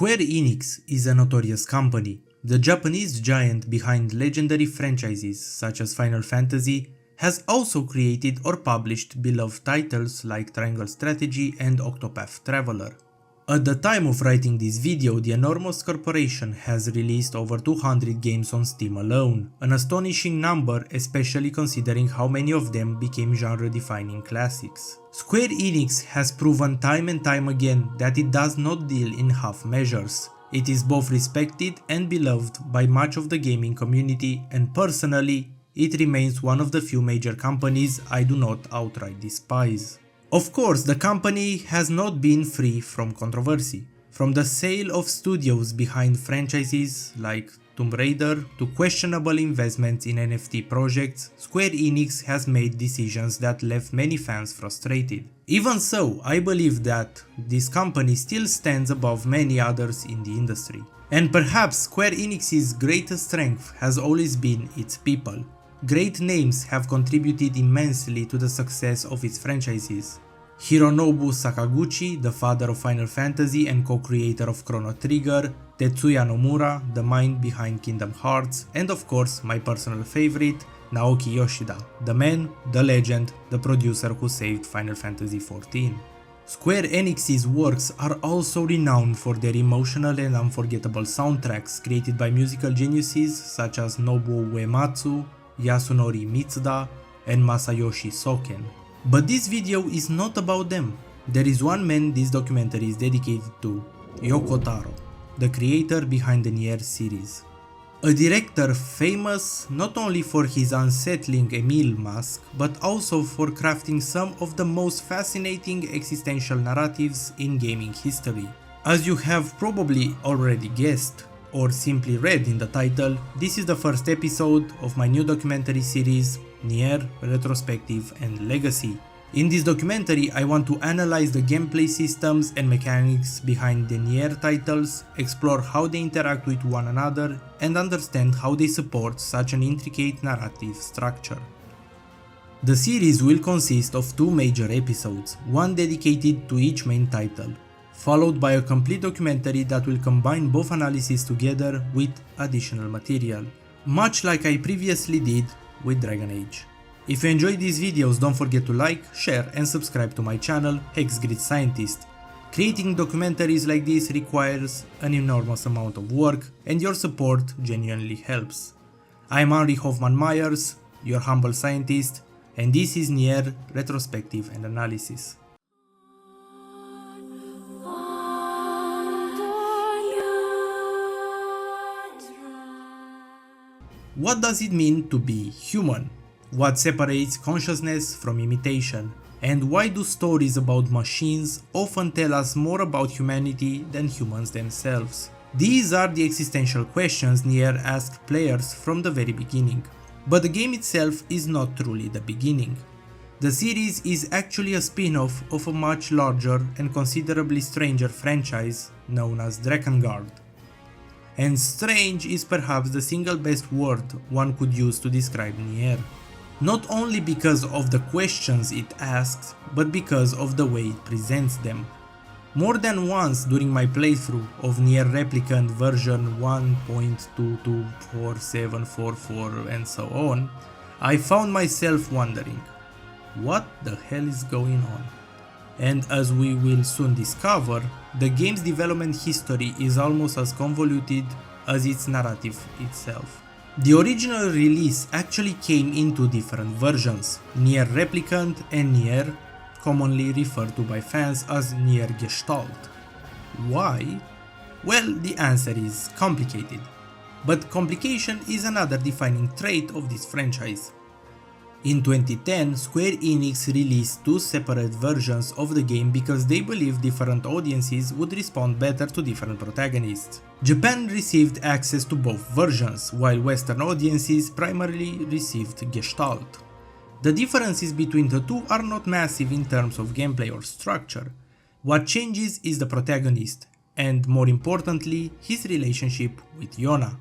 Square Enix is a notorious company. The Japanese giant behind legendary franchises such as Final Fantasy has also created or published beloved titles like Triangle Strategy and Octopath Traveler. At the time of writing this video, the enormous corporation has released over 200 games on Steam alone, an astonishing number especially considering how many of them became genre-defining classics. Square Enix has proven time and time again that it does not deal in half measures. It is both respected and beloved by much of the gaming community, and personally, it remains one of the few major companies I do not outright despise. Of course, the company has not been free from controversy. From the sale of studios behind franchises like Tomb Raider to questionable investments in NFT projects, Square Enix has made decisions that left many fans frustrated. Even so, I believe that this company still stands above many others in the industry. And perhaps Square Enix's greatest strength has always been its people. Great names have contributed immensely to the success of its franchises. Hironobu Sakaguchi, the father of Final Fantasy and co-creator of Chrono Trigger, Tetsuya Nomura, the mind behind Kingdom Hearts, and of course my personal favorite, Naoki Yoshida, the man, the legend, the producer who saved Final Fantasy XIV. Square Enix's works are also renowned for their emotional and unforgettable soundtracks created by musical geniuses such as Nobuo Uematsu, Yasunori Mitsuda, and Masayoshi Soken. But this video is not about them. There is one man this documentary is dedicated to, Yoko Taro, the creator behind the NieR series. A director famous not only for his unsettling Emil mask, but also for crafting some of the most fascinating existential narratives in gaming history. As you have probably already guessed, or simply read in the title, this is the first episode of my new documentary series, NieR Retrospective and Legacy. In this documentary, I want to analyze the gameplay systems and mechanics behind the NieR titles, explore how they interact with one another, and understand how they support such an intricate narrative structure. The series will consist of two major episodes, one dedicated to each main title, followed by a complete documentary that will combine both analyses together with additional material, much like I previously did with Dragon Age. If you enjoyed these videos, don't forget to like, share and subscribe to my channel, Hexgrid Scientist. Creating documentaries like this requires an enormous amount of work, and your support genuinely helps. I am Henry Hoffman Myers, your humble scientist, and this is NieR Retrospective and Analysis. What does it mean to be human? What separates consciousness from imitation? And why do stories about machines often tell us more about humanity than humans themselves? These are the existential questions NieR asked players from the very beginning. But the game itself is not truly the beginning. The series is actually a spin-off of a much larger and considerably stranger franchise known as Drakengard. And strange is perhaps the single best word one could use to describe NieR. Not only because of the questions it asks, but because of the way it presents them. More than once during my playthrough of NieR Replicant version 1.224744 and so on, I found myself wondering, what the hell is going on? And as we will soon discover, the game's development history is almost as convoluted as its narrative itself. The original release actually came in two different versions, NieR Replicant and NieR, commonly referred to by fans as NieR Gestalt. Why? Well, the answer is complicated. But complication is another defining trait of this franchise. In 2010, Square Enix released two separate versions of the game because they believed different audiences would respond better to different protagonists. Japan received access to both versions, while Western audiences primarily received Gestalt. The differences between the two are not massive in terms of gameplay or structure. What changes is the protagonist, and more importantly, his relationship with Yona.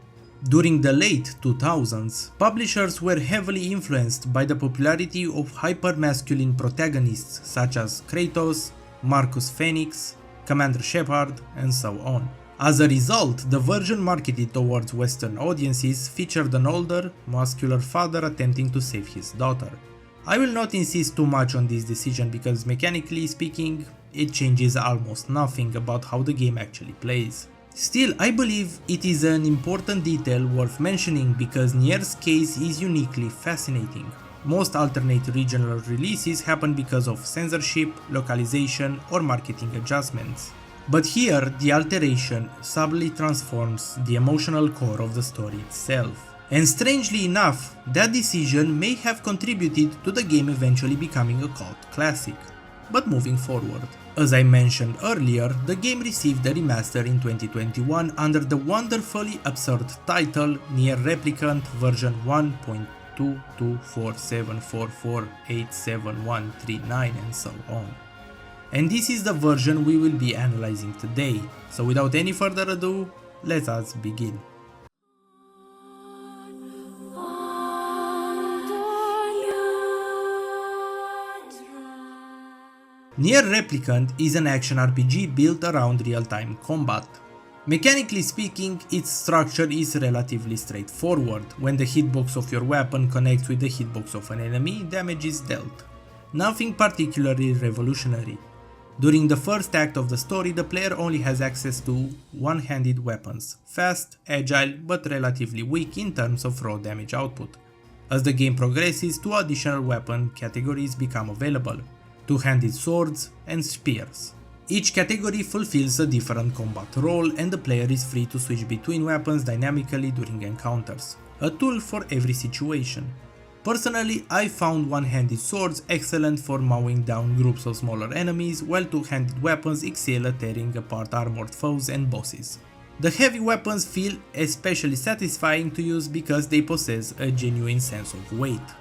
During the late 2000s, publishers were heavily influenced by the popularity of hyper-masculine protagonists such as Kratos, Marcus Phoenix, Commander Shepard, and so on. As a result, the version marketed towards Western audiences featured an older, muscular father attempting to save his daughter. I will not insist too much on this decision because mechanically speaking, it changes almost nothing about how the game actually plays. Still, I believe it is an important detail worth mentioning because NieR's case is uniquely fascinating. Most alternate regional releases happen because of censorship, localization, or marketing adjustments. But here, the alteration subtly transforms the emotional core of the story itself. And strangely enough, that decision may have contributed to the game eventually becoming a cult classic. But moving forward. As I mentioned earlier, the game received a remaster in 2021 under the wonderfully absurd title NieR Replicant version 1.22474487139 and so on. And this is the version we will be analyzing today, so without any further ado, let us begin. NieR Replicant is an action RPG built around real-time combat. Mechanically speaking, its structure is relatively straightforward. When the hitbox of your weapon connects with the hitbox of an enemy, damage is dealt. Nothing particularly revolutionary. During the first act of the story, the player only has access to one-handed weapons, fast, agile, but relatively weak in terms of raw damage output. As the game progresses, two additional weapon categories become available: two-handed swords and spears. Each category fulfills a different combat role and the player is free to switch between weapons dynamically during encounters, a tool for every situation. Personally, I found one-handed swords excellent for mowing down groups of smaller enemies, while two-handed weapons excel at tearing apart armored foes and bosses. The heavy weapons feel especially satisfying to use because they possess a genuine sense of weight.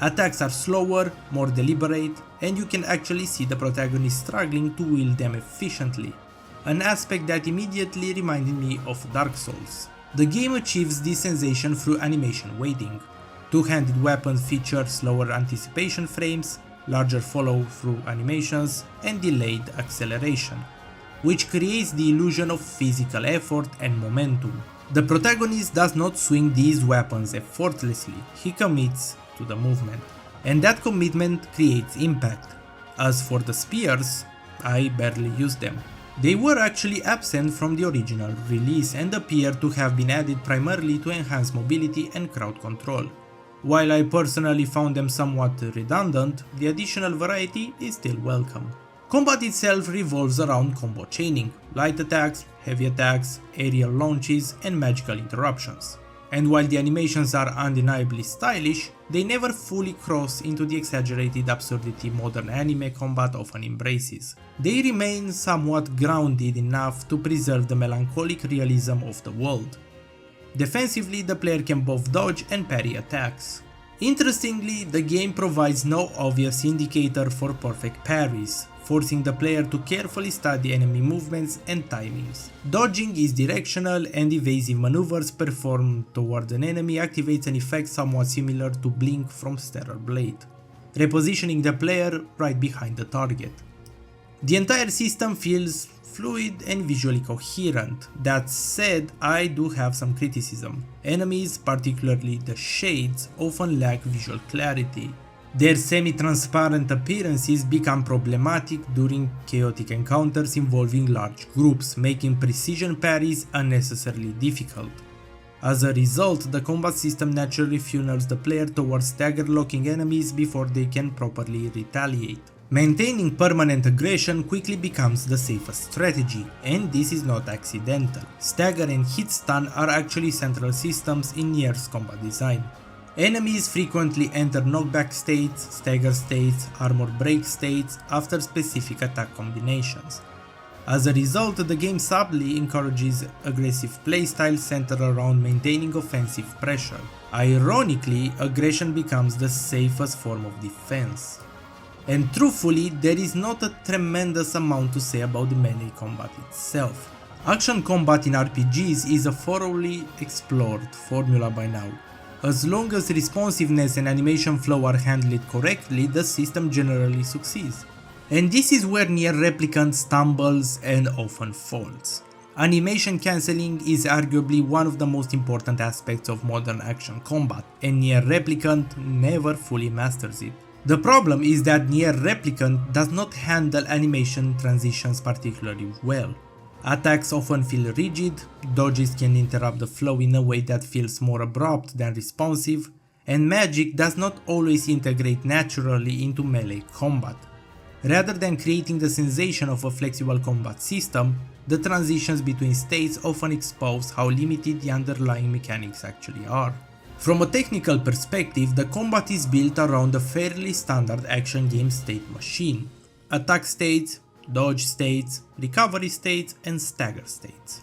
Attacks are slower, more deliberate, and you can actually see the protagonist struggling to wield them efficiently, an aspect that immediately reminded me of Dark Souls. The game achieves this sensation through animation weighting. Two-handed weapons feature slower anticipation frames, larger follow-through animations, and delayed acceleration, which creates the illusion of physical effort and momentum. The protagonist does not swing these weapons effortlessly, he commits to the movement, and that commitment creates impact. As for the spears, I barely used them. They were actually absent from the original release and appear to have been added primarily to enhance mobility and crowd control. While I personally found them somewhat redundant, the additional variety is still welcome. Combat itself revolves around combo chaining, light attacks, heavy attacks, aerial launches, and magical interruptions. And while the animations are undeniably stylish, they never fully cross into the exaggerated absurdity modern anime combat often embraces. They remain somewhat grounded enough to preserve the melancholic realism of the world. Defensively, the player can both dodge and parry attacks. Interestingly, the game provides no obvious indicator for perfect parries, forcing the player to carefully study enemy movements and timings. Dodging is directional, and evasive maneuvers performed toward an enemy activates an effect somewhat similar to Blink from Stellar Blade, repositioning the player right behind the target. The entire system feels fluid and visually coherent. That said, I do have some criticism. Enemies, particularly the shades, often lack visual clarity. Their semi-transparent appearances become problematic during chaotic encounters involving large groups, making precision parries unnecessarily difficult. As a result, the combat system naturally funnels the player towards stagger-locking enemies before they can properly retaliate. Maintaining permanent aggression quickly becomes the safest strategy, and this is not accidental. Stagger and hit stun are actually central systems in NieR's combat design. Enemies frequently enter knockback states, stagger states, armor break states after specific attack combinations. As a result, the game subtly encourages aggressive playstyle centered around maintaining offensive pressure. Ironically, aggression becomes the safest form of defense. And truthfully, there is not a tremendous amount to say about the melee combat itself. Action combat in RPGs is a thoroughly explored formula by now. As long as responsiveness and animation flow are handled correctly, the system generally succeeds. And this is where NieR Replicant stumbles and often falls. Animation cancelling is arguably one of the most important aspects of modern action combat, and NieR Replicant never fully masters it. The problem is that NieR Replicant does not handle animation transitions particularly well. Attacks often feel rigid, dodges can interrupt the flow in a way that feels more abrupt than responsive, and magic does not always integrate naturally into melee combat. Rather than creating the sensation of a flexible combat system, the transitions between states often expose how limited the underlying mechanics actually are. From a technical perspective, the combat is built around a fairly standard action game state machine. Attack states, dodge states, recovery states, and stagger states.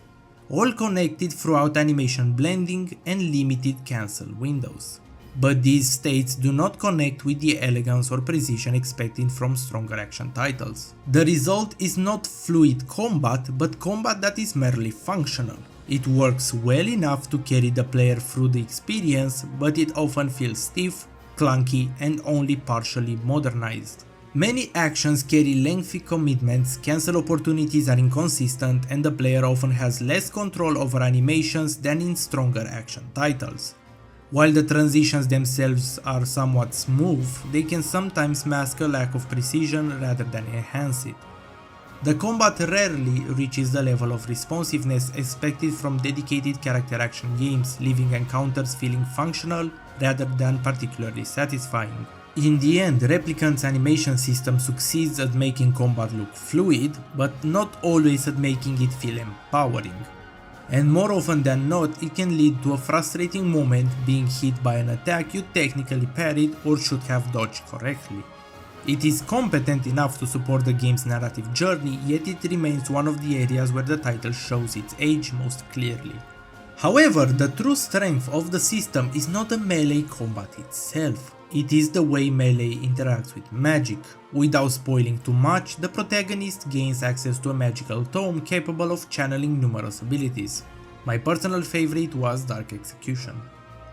All connected throughout animation blending and limited cancel windows. But these states do not connect with the elegance or precision expected from stronger action titles. The result is not fluid combat, but combat that is merely functional. It works well enough to carry the player through the experience, but it often feels stiff, clunky, and only partially modernized. Many actions carry lengthy commitments, cancel opportunities are inconsistent, and the player often has less control over animations than in stronger action titles. While the transitions themselves are somewhat smooth, they can sometimes mask a lack of precision rather than enhance it. The combat rarely reaches the level of responsiveness expected from dedicated character action games, leaving encounters feeling functional rather than particularly satisfying. In the end, Replicant's animation system succeeds at making combat look fluid, but not always at making it feel empowering. And more often than not, it can lead to a frustrating moment being hit by an attack you technically parried or should have dodged correctly. It is competent enough to support the game's narrative journey, yet it remains one of the areas where the title shows its age most clearly. However, the true strength of the system is not the melee combat itself. It is the way melee interacts with magic. Without spoiling too much, the protagonist gains access to a magical tome capable of channeling numerous abilities. My personal favorite was Dark Execution.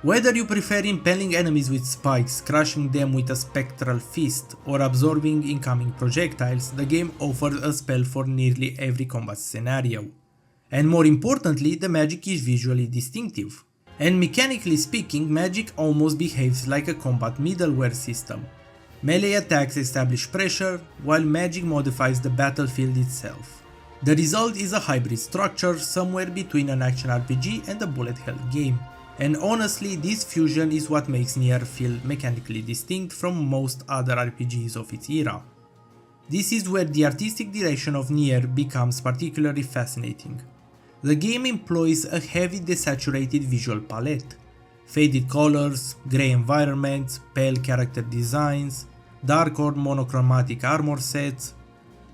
Whether you prefer impaling enemies with spikes, crushing them with a spectral fist, or absorbing incoming projectiles, the game offers a spell for nearly every combat scenario. And more importantly, the magic is visually distinctive. And mechanically speaking, magic almost behaves like a combat middleware system. Melee attacks establish pressure, while magic modifies the battlefield itself. The result is a hybrid structure somewhere between an action RPG and a bullet hell game. And honestly, this fusion is what makes NieR feel mechanically distinct from most other RPGs of its era. This is where the artistic direction of NieR becomes particularly fascinating. The game employs a heavy desaturated visual palette. Faded colors, grey environments, pale character designs, dark or monochromatic armor sets.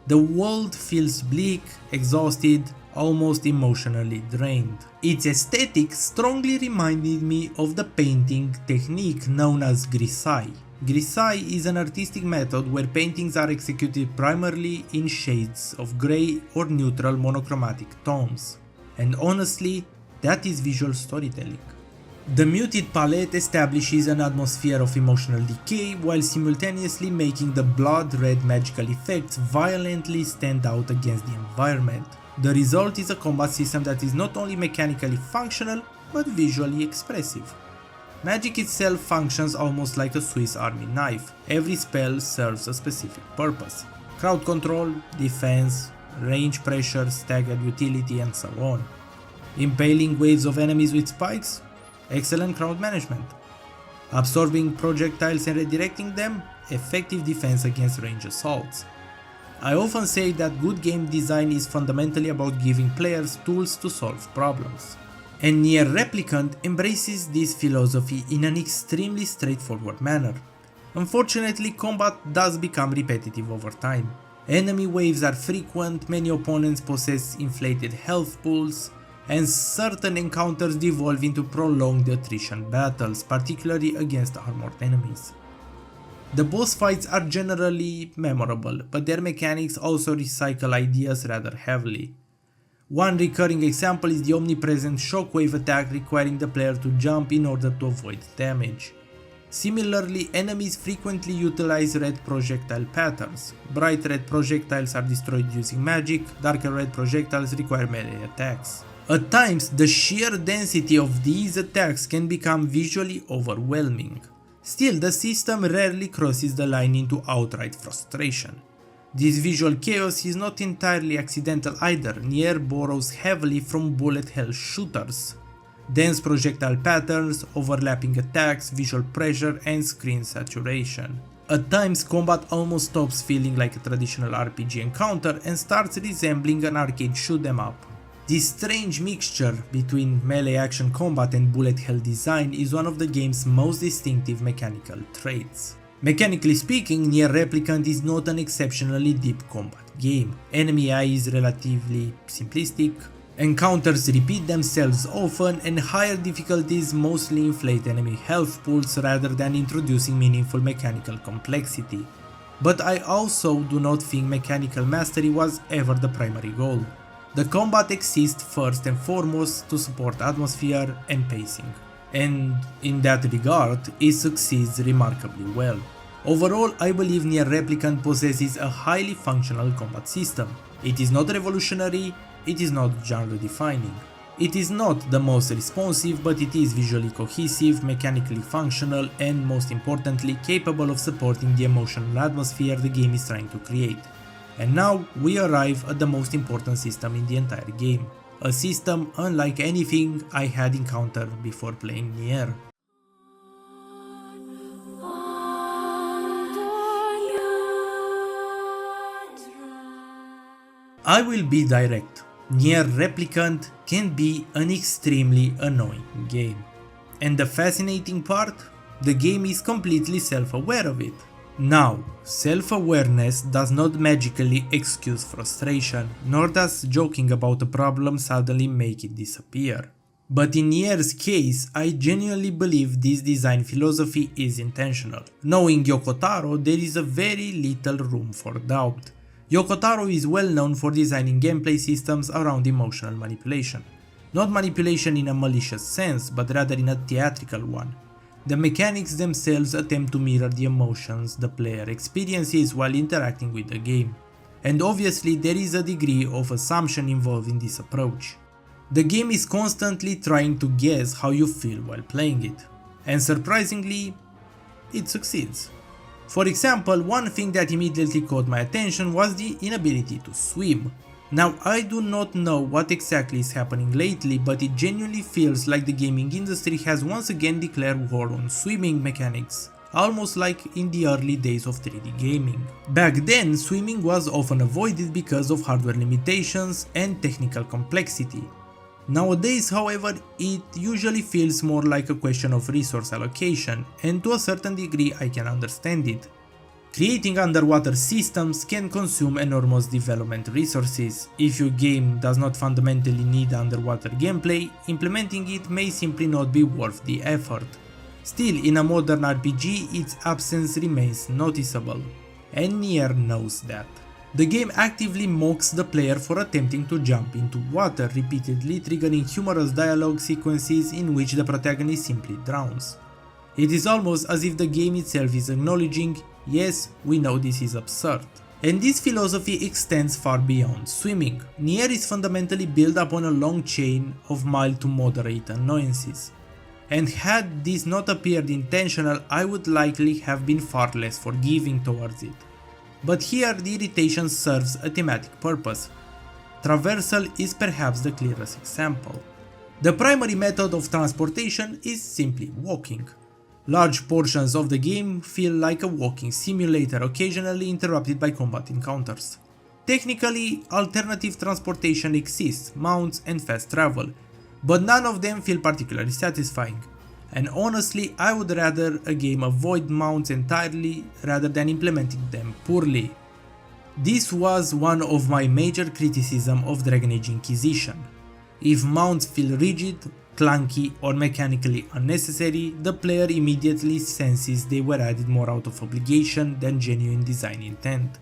The world feels bleak, exhausted, almost emotionally drained. Its aesthetic strongly reminded me of the painting technique known as grisaille. Grisaille is an artistic method where paintings are executed primarily in shades of grey or neutral monochromatic tones. And honestly, that is visual storytelling. The muted palette establishes an atmosphere of emotional decay while simultaneously making the blood-red magical effects violently stand out against the environment. The result is a combat system that is not only mechanically functional, but visually expressive. Magic itself functions almost like a Swiss Army knife. Every spell serves a specific purpose. Crowd control, defense, range pressure, staggered utility, and so on. Impaling waves of enemies with spikes? Excellent crowd management. Absorbing projectiles and redirecting them? Effective defense against range assaults. I often say that good game design is fundamentally about giving players tools to solve problems. And NieR Replicant embraces this philosophy in an extremely straightforward manner. Unfortunately, combat does become repetitive over time. Enemy waves are frequent, many opponents possess inflated health pools, and certain encounters devolve into prolonged attrition battles, particularly against armored enemies. The boss fights are generally memorable, but their mechanics also recycle ideas rather heavily. One recurring example is the omnipresent shockwave attack requiring the player to jump in order to avoid damage. Similarly, enemies frequently utilize red projectile patterns. Bright red projectiles are destroyed using magic, darker red projectiles require melee attacks. At times, the sheer density of these attacks can become visually overwhelming. Still, the system rarely crosses the line into outright frustration. This visual chaos is not entirely accidental either. NieR borrows heavily from bullet hell shooters. Dense projectile patterns, overlapping attacks, visual pressure, and screen saturation. At times, combat almost stops feeling like a traditional RPG encounter and starts resembling an arcade shoot 'em up. This strange mixture between melee action combat and bullet hell design is one of the game's most distinctive mechanical traits. Mechanically speaking, NieR Replicant is not an exceptionally deep combat game. Enemy AI is relatively simplistic, encounters repeat themselves often, and higher difficulties mostly inflate enemy health pools rather than introducing meaningful mechanical complexity. But I also do not think mechanical mastery was ever the primary goal. The combat exists first and foremost to support atmosphere and pacing, and in that regard, it succeeds remarkably well. Overall, I believe NieR Replicant possesses a highly functional combat system. It is not revolutionary, it is not genre-defining. It is not the most responsive, but it is visually cohesive, mechanically functional, and most importantly, capable of supporting the emotional atmosphere the game is trying to create. And now we arrive at the most important system in the entire game. A system unlike anything I had encountered before playing NieR. I will be direct. NieR Replicant can be an extremely annoying game. And the fascinating part? The game is completely self-aware of it. Now, self-awareness does not magically excuse frustration, nor does joking about a problem suddenly make it disappear. But in NieR's case, I genuinely believe this design philosophy is intentional. Knowing Yoko Taro, there is a very little room for doubt. Yoko Taro is well known for designing gameplay systems around emotional manipulation. Not manipulation in a malicious sense, but rather in a theatrical one. The mechanics themselves attempt to mirror the emotions the player experiences while interacting with the game. And obviously there is a degree of assumption involved in this approach. The game is constantly trying to guess how you feel while playing it. And surprisingly, it succeeds. For example, one thing that immediately caught my attention was the inability to swim. Now, I do not know what exactly is happening lately, but it genuinely feels like the gaming industry has once again declared war on swimming mechanics, almost like in the early days of 3D gaming. Back then, swimming was often avoided because of hardware limitations and technical complexity. Nowadays, however, it usually feels more like a question of resource allocation, and to a certain degree I can understand it. Creating underwater systems can consume enormous development resources. If your game does not fundamentally need underwater gameplay, implementing it may simply not be worth the effort. Still, in a modern RPG, its absence remains noticeable, and NieR knows that. The game actively mocks the player for attempting to jump into water, repeatedly triggering humorous dialogue sequences in which the protagonist simply drowns. It is almost as if the game itself is acknowledging, yes, we know this is absurd. And this philosophy extends far beyond swimming. NieR is fundamentally built upon a long chain of mild to moderate annoyances. And had this not appeared intentional, I would likely have been far less forgiving towards it. But here the irritation serves a thematic purpose. Traversal is perhaps the clearest example. The primary method of transportation is simply walking. Large portions of the game feel like a walking simulator, occasionally interrupted by combat encounters. Technically, alternative transportation exists, mounts and fast travel, but none of them feel particularly satisfying. And honestly, I would rather a game avoid mounts entirely rather than implementing them poorly. This was one of my major criticisms of Dragon Age Inquisition. If mounts feel rigid, clunky or mechanically unnecessary, the player immediately senses they were added more out of obligation than genuine design intent.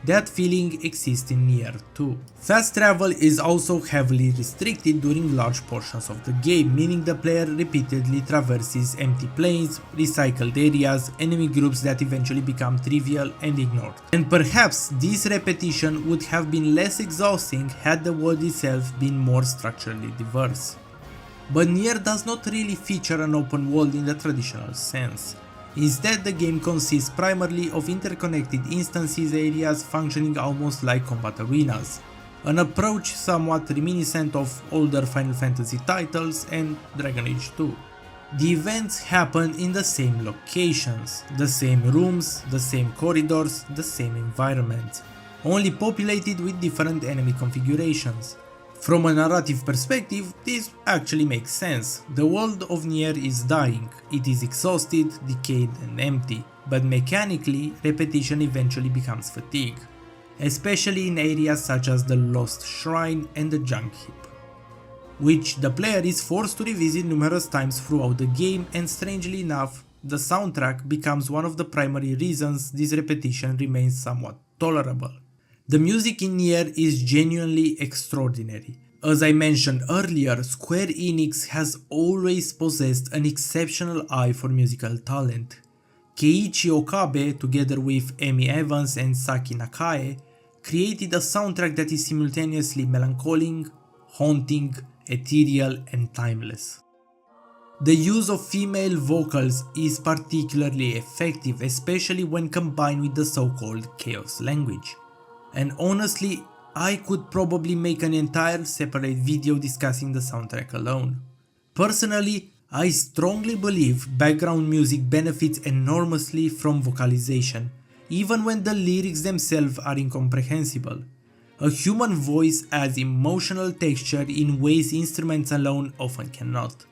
That feeling exists in NieR too. Fast travel is also heavily restricted during large portions of the game, meaning the player repeatedly traverses empty plains, recycled areas, enemy groups that eventually become trivial and ignored. And perhaps this repetition would have been less exhausting had the world itself been more structurally diverse. But NieR does not really feature an open world in the traditional sense. Instead, the game consists primarily of interconnected instances areas functioning almost like combat arenas, an approach somewhat reminiscent of older Final Fantasy titles and Dragon Age 2. The events happen in the same locations, the same rooms, the same corridors, the same environments, only populated with different enemy configurations. From a narrative perspective, this actually makes sense. The world of NieR is dying, it is exhausted, decayed and empty, but mechanically, repetition eventually becomes fatigue, especially in areas such as the Lost Shrine and the Junk Heap, which the player is forced to revisit numerous times throughout the game, and strangely enough, the soundtrack becomes one of the primary reasons this repetition remains somewhat tolerable. The music in NieR is genuinely extraordinary. As I mentioned earlier, Square Enix has always possessed an exceptional eye for musical talent. Keiichi Okabe, together with Emi Evans and Saki Nakae, created a soundtrack that is simultaneously melancholic, haunting, ethereal and timeless. The use of female vocals is particularly effective, especially when combined with the so-called chaos language. And honestly, I could probably make an entire separate video discussing the soundtrack alone. Personally, I strongly believe background music benefits enormously from vocalization, even when the lyrics themselves are incomprehensible. A human voice adds emotional texture in ways instruments alone often cannot.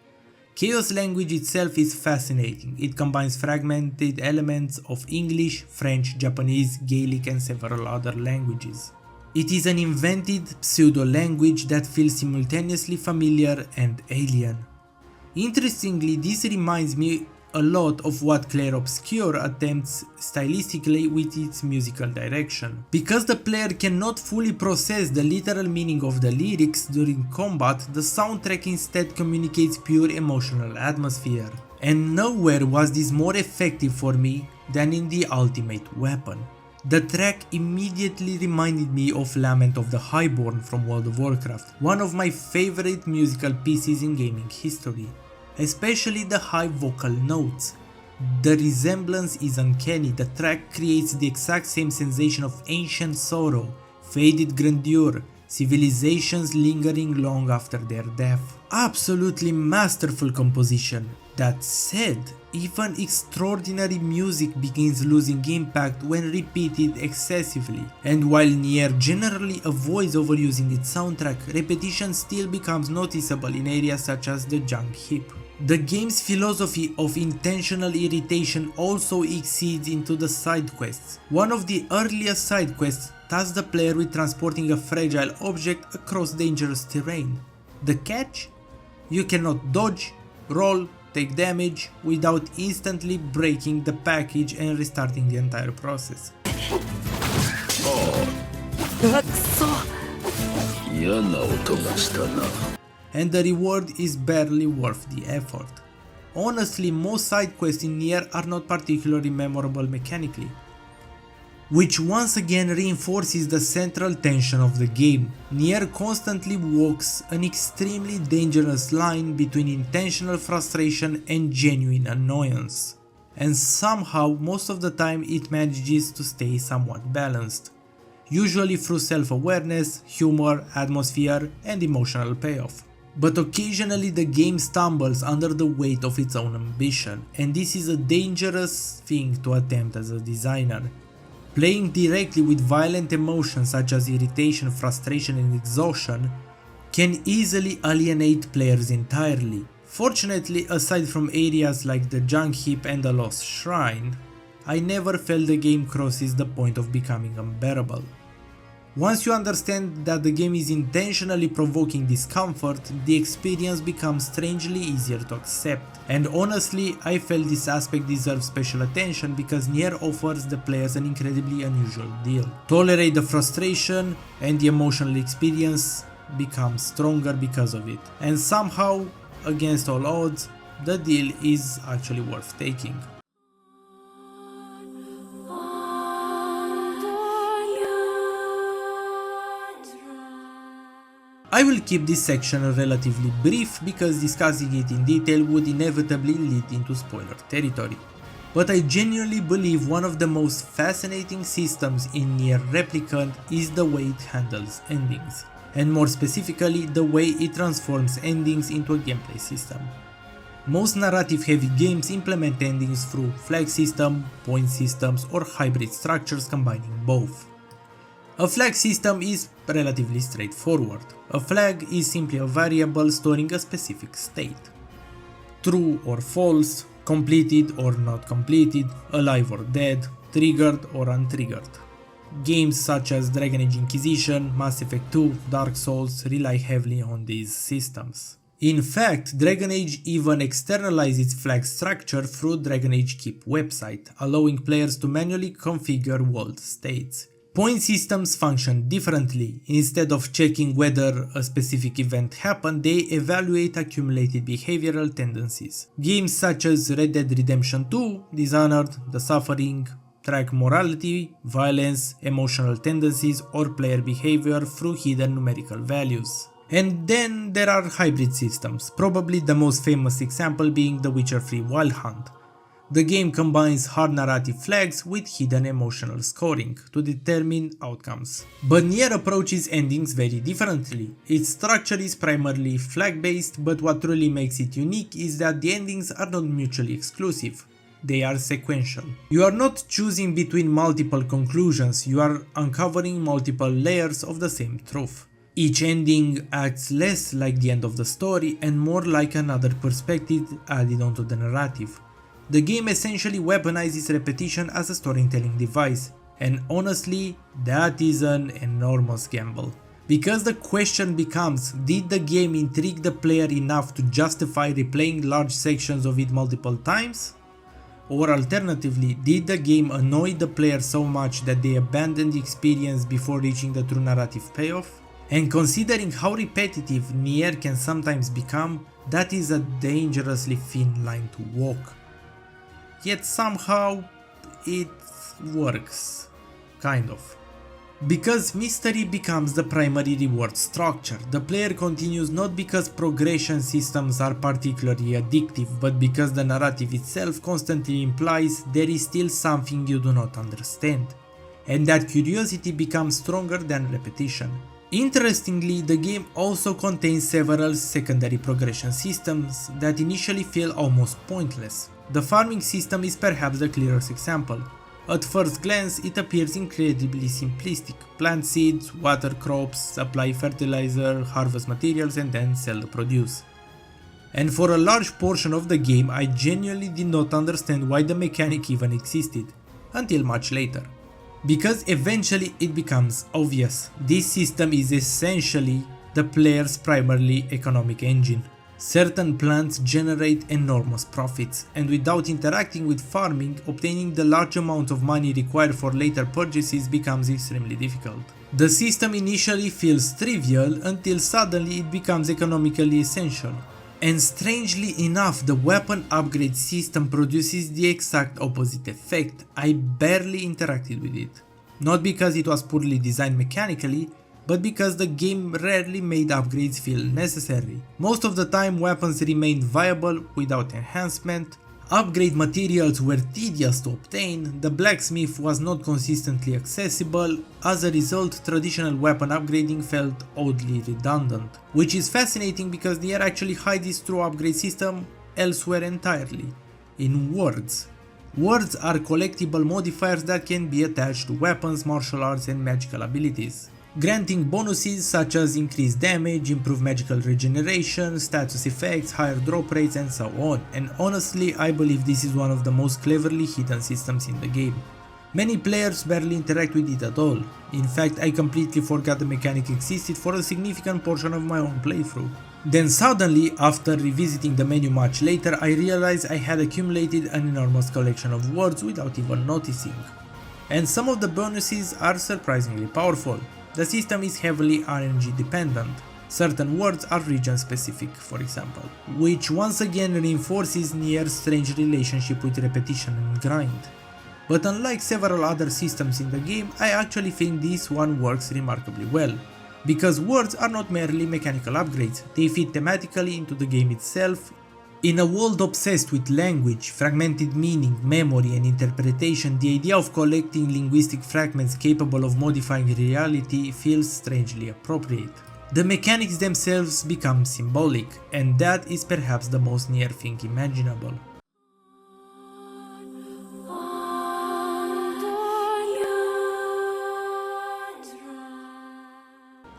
Chaos language itself is fascinating. It combines fragmented elements of English, French, Japanese, Gaelic and several other languages. It is an invented pseudo-language that feels simultaneously familiar and alien. Interestingly, this reminds me a lot of what Clair Obscur attempts stylistically with its musical direction. Because the player cannot fully process the literal meaning of the lyrics during combat, the soundtrack instead communicates pure emotional atmosphere. And nowhere was this more effective for me than in The Ultimate Weapon. The track immediately reminded me of Lament of the Highborn from World of Warcraft, one of my favorite musical pieces in gaming history. Especially the high vocal notes. The resemblance is uncanny. The track creates the exact same sensation of ancient sorrow, faded grandeur, civilizations lingering long after their death. Absolutely masterful composition. That said, even extraordinary music begins losing impact when repeated excessively, and while NieR generally avoids overusing its soundtrack, repetition still becomes noticeable in areas such as the Junk Heap. The game's philosophy of intentional irritation also exceeds into the side quests. One of the earliest side quests tasks the player with transporting a fragile object across dangerous terrain. The catch? You cannot dodge, roll, take damage without instantly breaking the package and restarting the entire process. And the reward is barely worth the effort. Honestly, most side quests in NieR are not particularly memorable mechanically, which once again reinforces the central tension of the game. NieR constantly walks an extremely dangerous line between intentional frustration and genuine annoyance, and somehow most of the time it manages to stay somewhat balanced, usually through self-awareness, humor, atmosphere and emotional payoff. But occasionally the game stumbles under the weight of its own ambition, and this is a dangerous thing to attempt as a designer. Playing directly with violent emotions such as irritation, frustration and exhaustion can easily alienate players entirely. Fortunately, aside from areas like the Junk Heap and the Lost Shrine, I never felt the game crosses the point of becoming unbearable. Once you understand that the game is intentionally provoking discomfort, the experience becomes strangely easier to accept. And honestly, I felt this aspect deserves special attention because NieR offers the players an incredibly unusual deal. Tolerate the frustration, and the emotional experience becomes stronger because of it. And somehow, against all odds, the deal is actually worth taking. I will keep this section relatively brief because discussing it in detail would inevitably lead into spoiler territory. But I genuinely believe one of the most fascinating systems in NieR Replicant is the way it handles endings, and more specifically the way it transforms endings into a gameplay system. Most narrative-heavy games implement endings through flag system, point systems, or hybrid structures combining both. A flag system is relatively straightforward. A flag is simply a variable storing a specific state. True or false, completed or not completed, alive or dead, triggered or untriggered. Games such as Dragon Age Inquisition, Mass Effect 2, Dark Souls rely heavily on these systems. In fact, Dragon Age even externalizes its flag structure through Dragon Age Keep website, allowing players to manually configure world states. Point systems function differently. Instead of checking whether a specific event happened, they evaluate accumulated behavioral tendencies. Games such as Red Dead Redemption 2, Dishonored, The Suffering track morality, violence, emotional tendencies, or player behavior through hidden numerical values. And then there are hybrid systems, probably the most famous example being The Witcher 3 Wild Hunt. The game combines hard narrative flags with hidden emotional scoring to determine outcomes. But NieR approaches endings very differently. Its structure is primarily flag-based, but what truly makes it unique is that the endings are not mutually exclusive. They are sequential. You are not choosing between multiple conclusions, you are uncovering multiple layers of the same truth. Each ending acts less like the end of the story and more like another perspective added onto the narrative. The game essentially weaponizes repetition as a storytelling device, and honestly, that is an enormous gamble. Because the question becomes, did the game intrigue the player enough to justify replaying large sections of it multiple times? Or alternatively, did the game annoy the player so much that they abandoned the experience before reaching the true narrative payoff? And considering how repetitive NieR can sometimes become, that is a dangerously thin line to walk. Yet somehow it works, kind of. Because mystery becomes the primary reward structure, the player continues not because progression systems are particularly addictive, but because the narrative itself constantly implies there is still something you do not understand, and that curiosity becomes stronger than repetition. Interestingly, the game also contains several secondary progression systems that initially feel almost pointless. The farming system is perhaps the clearest example. At first glance, it appears incredibly simplistic. Plant seeds, water crops, supply fertilizer, harvest materials, and then sell the produce. And for a large portion of the game, I genuinely did not understand why the mechanic even existed, until much later. Because eventually it becomes obvious, this system is essentially the player's primarily economic engine. Certain plants generate enormous profits, and without interacting with farming, obtaining the large amount of money required for later purchases becomes extremely difficult. The system initially feels trivial until suddenly it becomes economically essential. And strangely enough, the weapon upgrade system produces the exact opposite effect. I barely interacted with it. Not because it was poorly designed mechanically, but because the game rarely made upgrades feel necessary. Most of the time weapons remained viable without enhancement, upgrade materials were tedious to obtain, the blacksmith was not consistently accessible, as a result traditional weapon upgrading felt oddly redundant. Which is fascinating because NieR actually hides its true upgrade system elsewhere entirely, in words. Words are collectible modifiers that can be attached to weapons, martial arts and magical abilities, granting bonuses such as increased damage, improved magical regeneration, status effects, higher drop rates and so on, and honestly I believe this is one of the most cleverly hidden systems in the game. Many players barely interact with it at all. In fact, I completely forgot the mechanic existed for a significant portion of my own playthrough. Then suddenly, after revisiting the menu much later, I realized I had accumulated an enormous collection of words without even noticing. And some of the bonuses are surprisingly powerful. The system is heavily RNG dependent. Certain words are region specific, for example, which once again reinforces NieR's strange relationship with repetition and grind. But unlike several other systems in the game, I actually think this one works remarkably well. Because words are not merely mechanical upgrades, they fit thematically into the game itself. In a world obsessed with language, fragmented meaning, memory and interpretation, the idea of collecting linguistic fragments capable of modifying reality feels strangely appropriate. The mechanics themselves become symbolic, and that is perhaps the most NieR thing imaginable.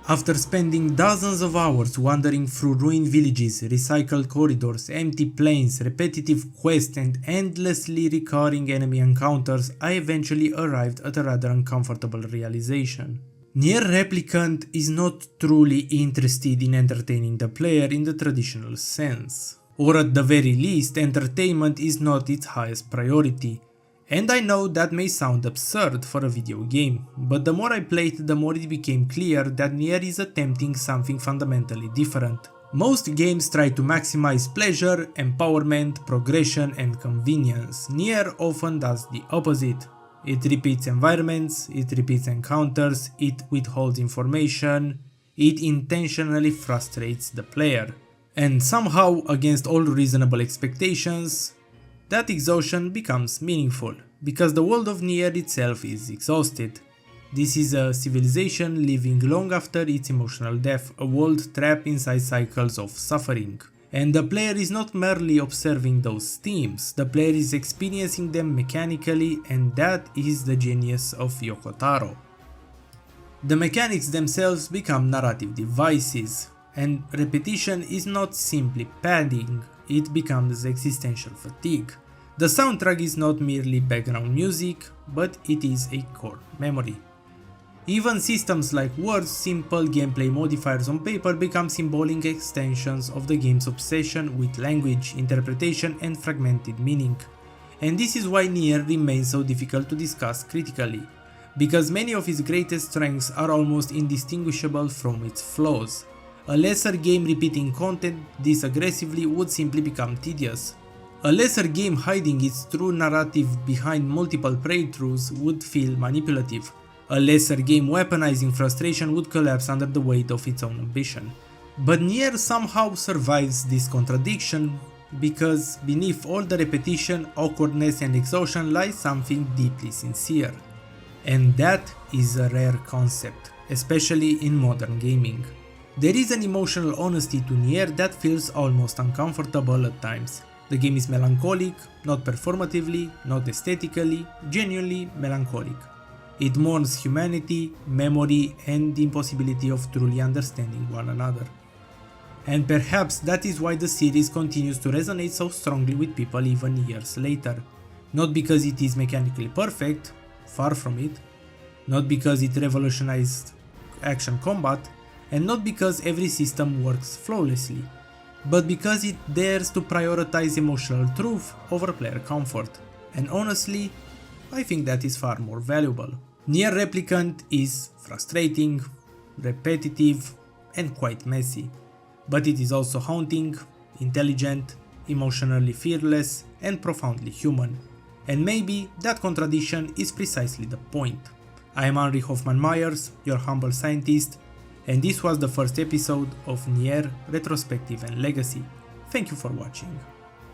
After spending dozens of hours wandering through ruined villages, recycled corridors, empty plains, repetitive quests and endlessly recurring enemy encounters, I eventually arrived at a rather uncomfortable realization. NieR Replicant is not truly interested in entertaining the player in the traditional sense. Or at the very least, entertainment is not its highest priority. And I know that may sound absurd for a video game, but the more I played, the more it became clear that NieR is attempting something fundamentally different. Most games try to maximize pleasure, empowerment, progression and convenience. NieR often does the opposite. It repeats environments, it repeats encounters, it withholds information, it intentionally frustrates the player. And somehow, against all reasonable expectations, that exhaustion becomes meaningful, because the world of NieR itself is exhausted. This is a civilization living long after its emotional death, a world trapped inside cycles of suffering. And the player is not merely observing those themes, the player is experiencing them mechanically, and that is the genius of Yoko Taro. The mechanics themselves become narrative devices, and repetition is not simply padding, it becomes existential fatigue. The soundtrack is not merely background music, but it is a core memory. Even systems like words, simple gameplay modifiers on paper become symbolic extensions of the game's obsession with language, interpretation and fragmented meaning. And this is why NieR remains so difficult to discuss critically, because many of its greatest strengths are almost indistinguishable from its flaws. A lesser game repeating content this aggressively would simply become tedious. A lesser game hiding its true narrative behind multiple playthroughs would feel manipulative. A lesser game weaponizing frustration would collapse under the weight of its own ambition. But NieR somehow survives this contradiction, because beneath all the repetition, awkwardness and exhaustion lies something deeply sincere. And that is a rare concept, especially in modern gaming. There is an emotional honesty to NieR that feels almost uncomfortable at times. The game is melancholic, not performatively, not aesthetically, genuinely melancholic. It mourns humanity, memory, and the impossibility of truly understanding one another. And perhaps that is why the series continues to resonate so strongly with people even years later. Not because it is mechanically perfect, far from it, not because it revolutionized action combat, and not because every system works flawlessly, but because it dares to prioritize emotional truth over player comfort. And honestly, I think that is far more valuable. NieR Replicant is frustrating, repetitive, and quite messy, but it is also haunting, intelligent, emotionally fearless, and profoundly human. And maybe that contradiction is precisely the point. I am Henry Hoffman-Myers, your humble scientist, and this was the first episode of NieR Retrospective and Legacy. Thank you for watching.